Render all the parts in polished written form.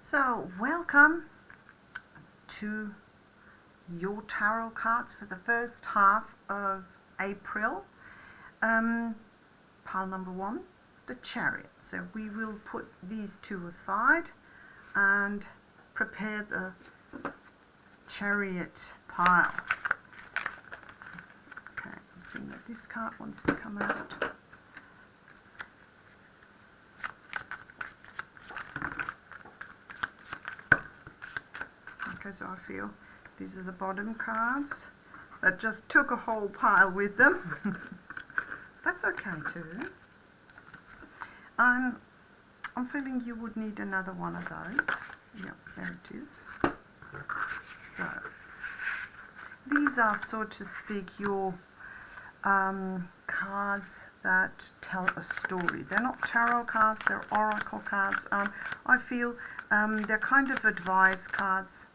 So, welcome to your tarot cards for the first half of April. Pile number 1, the Chariot. So we will put these two aside and prepare the Chariot pile. Okay, I'm seeing that this card wants to come out. Okay, so I feel these are the bottom cards that just took a whole pile with them. That's okay too. I'm feeling you would need another one of those. Yep, there it is. So these are, so to speak, your cards that tell a story. They're not tarot cards, they're oracle cards. I feel they're kind of advice cards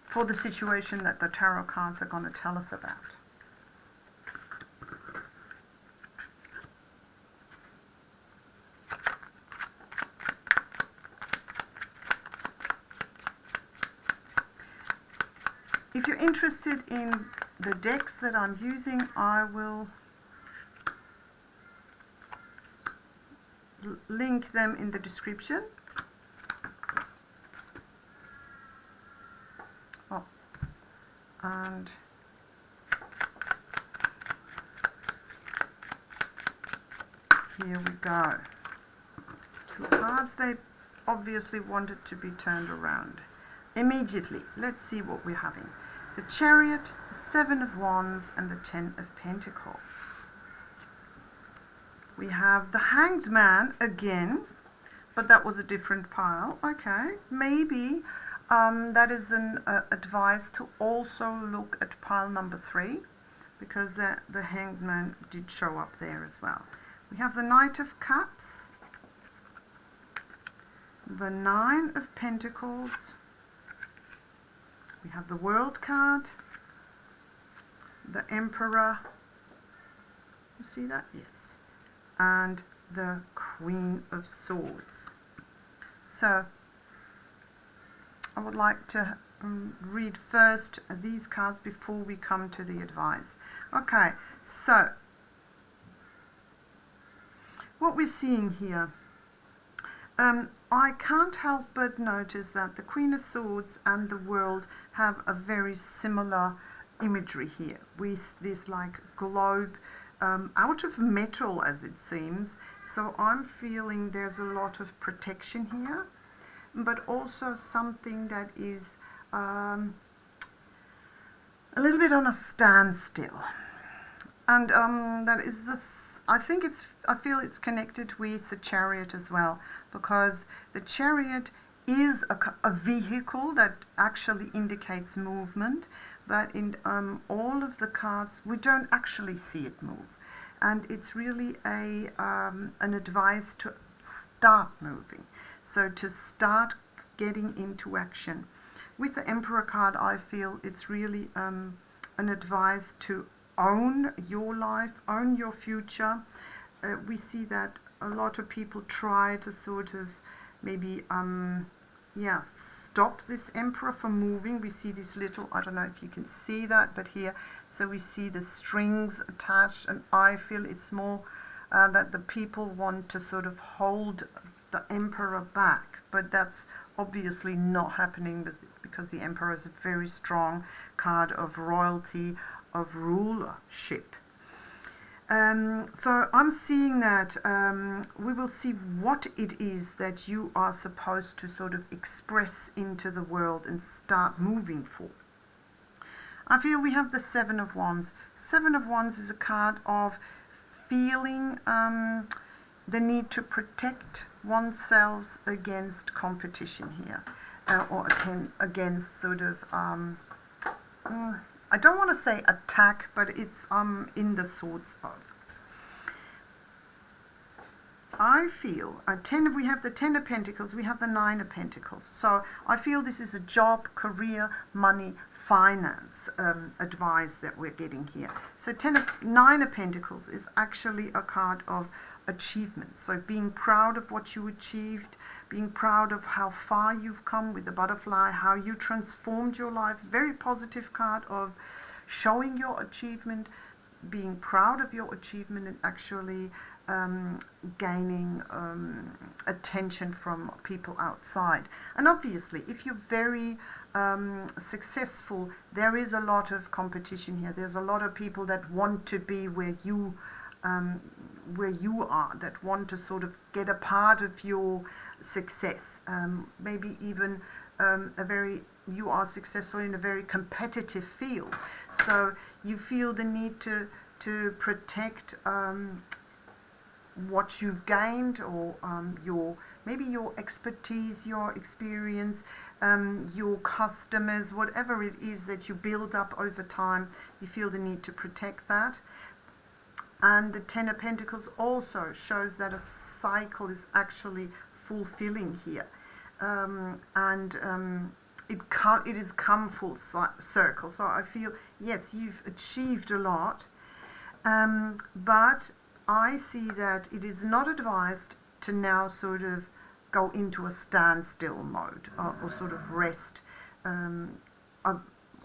for the situation that the tarot cards are going to tell us about. If you're interested in the decks that I'm using, I will link them in the description. And here we go. Two cards. They obviously wanted to be turned around immediately. Let's see what we're having. The Chariot, the 7 of Wands, and the 10 of Pentacles. We have the Hanged Man again, but that was a different pile. Okay, maybe that is an advice to also look at pile number 3, because the Hanged Man did show up there as well. We have the Knight of Cups, the 9 of Pentacles, we have the World card, the Emperor, you see that? Yes, and the Queen of Swords. So I would like to read first these cards before we come to the advice. Okay, so what we're seeing here, I can't help but notice that the Queen of Swords and the World have a very similar imagery here, with this like globe out of metal, as it seems. So I'm feeling there's a lot of protection here, but also something that is a little bit on a standstill. And that is this, I feel it's connected with the Chariot as well, because the Chariot is a vehicle that actually indicates movement, but in all of the cards we don't actually see it move, and it's really an advice to start moving, so to start getting into action. With the Emperor card, I feel it's really an advice to own your life, own your future. We see that a lot of people try to sort of maybe stop this Emperor from moving. We see this little, I don't know if you can see that, but here, so we see the strings attached, and I feel it's more that the people want to sort of hold the Emperor back, but that's obviously not happening, because the Emperor is a very strong card of royalty, of rulership. So I'm seeing that we will see what it is that you are supposed to sort of express into the world and start moving for. I feel we have the 7 of Wands. 7 of Wands is a card of feeling the need to protect oneself against competition here, or against sort of I don't want to say attack, but it's in the sorts of. I feel we have the 10 of Pentacles, we have the 9 of Pentacles. So I feel this is a job, career, money, finance advice that we're getting here. So 9 of Pentacles is actually a card of achievement. So being proud of what you achieved, being proud of how far you've come with the butterfly, how you transformed your life. Very positive card of showing your achievement, being proud of your achievement, and actually gaining attention from people outside. And obviously, if you're very successful, there is a lot of competition here. There's a lot of people that want to be where you are, that want to sort of get a part of your success. Maybe even you are successful in a very competitive field, so you feel the need to protect what you've gained, or maybe your expertise, your experience, your customers, whatever it is that you build up over time. You feel the need to protect that. And the 10 of Pentacles also shows that a cycle is actually fulfilling here, it has come full circle. So I feel, yes, you've achieved a lot, but I see that it is not advised to now sort of go into a standstill mode, or sort of rest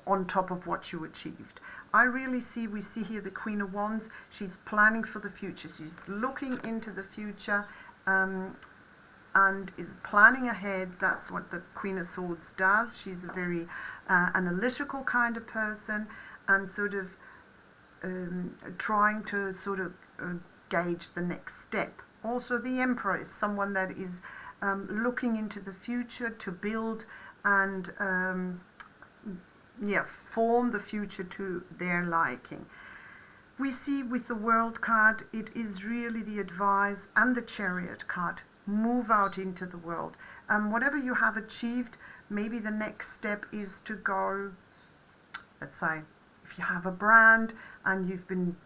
on top of what you achieved. We see here the Queen of Wands. She's planning for the future. She's looking into the future and is planning ahead. That's what the Queen of Swords does. She's a very analytical kind of person, and sort of trying to sort of gauge the next step. Also, the Emperor is someone that is looking into the future to build and form the future to their liking. We see with the World card, it is really the advice, and the Chariot card. Move out into the world. Whatever you have achieved, maybe the next step is to go, let's say, if you have a brand and you've been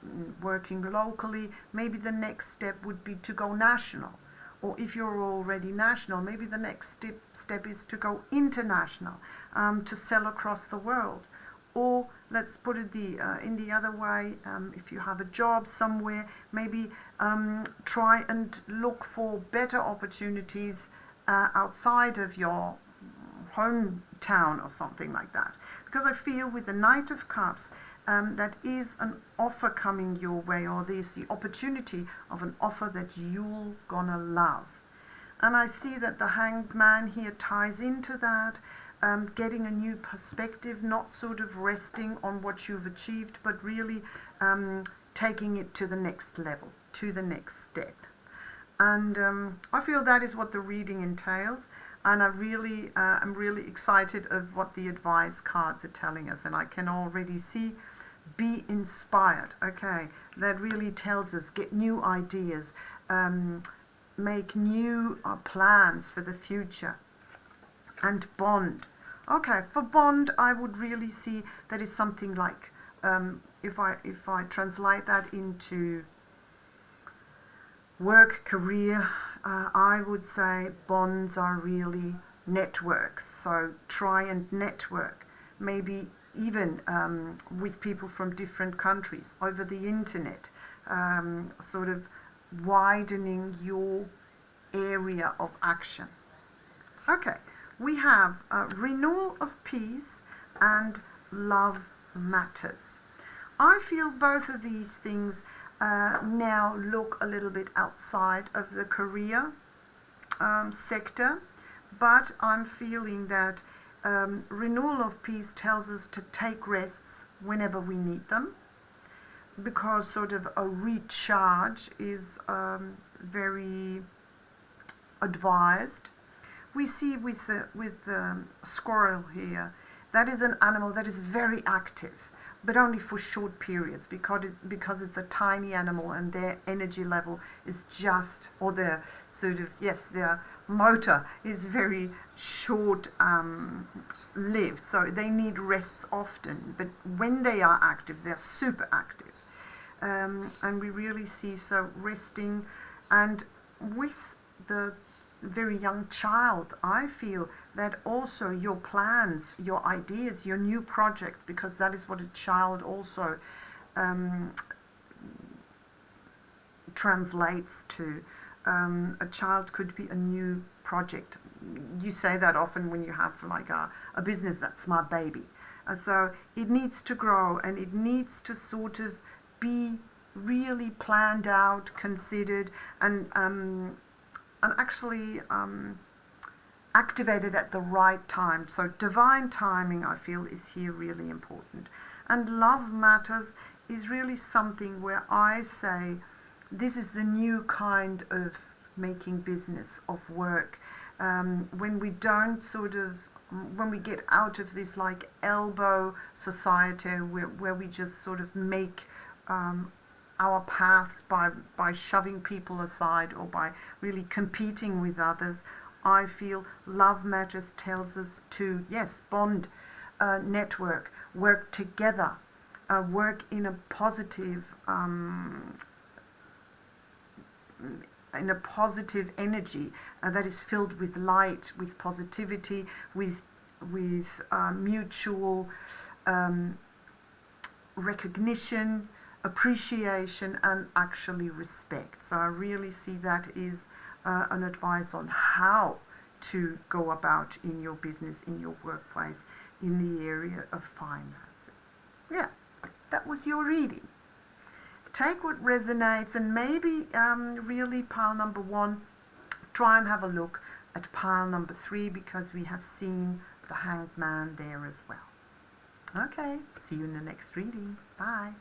working locally, maybe the next step would be to go national. Or if you're already national, maybe the next step is to go international, to sell across the world. Or let's put it in the other way, if you have a job somewhere, maybe try and look for better opportunities outside of your hometown or something like that. Because I feel with the Knight of Cups, that is an offer coming your way, or there's the opportunity of an offer that you're gonna love. And I see that the Hanged Man here ties into that, getting a new perspective, not sort of resting on what you've achieved, but really taking it to the next level, to the next step. And I feel that is what the reading entails, and I'm really excited of what the advice cards are telling us. And I can already see, be inspired. Okay, that really tells us get new ideas, make new plans for the future. And bond. Okay, for bond, I would really see that is something like, if I translate that into work, career, I would say bonds are really networks. So try and network, maybe even with people from different countries over the internet, sort of widening your area of action. Okay, we have renewal of peace and love matters. I feel both of these things now look a little bit outside of the career sector, but I'm feeling that renewal of peace tells us to take rests whenever we need them, because sort of a recharge is very advised. We see with the squirrel here, that is an animal that is very active, but only for short periods, because it's a tiny animal and their energy level is just, or their sort of, their motor is very short lived, so they need rests often. But when they are active, they're super active, and we really see, so resting. And with the very young child, I feel that also your plans, your ideas, your new projects, because that is what a child also translates to. A child could be a new project. You say that often when you have like a business, that's my baby. So it needs to grow, and it needs to sort of be really planned out, considered, and actually activated at the right time. So divine timing, I feel, is here really important. And love matters is really something where I say this is the new kind of making business, of work. When we don't when we get out of this like elbow society where we just sort of make our paths by shoving people aside or by really competing with others, I feel love matters tells us to, yes, bond, network, work together, work in a positive energy that is filled with light, with positivity, with mutual recognition, appreciation, and actually respect. So I really see that is an advice on how to go about in your business, in your workplace, in the area of finances. Yeah, that was your reading. Take what resonates, and maybe really pile number 1, try and have a look at pile number 3, because we have seen the Hanged Man there as well. Okay, see you in the next reading. Bye.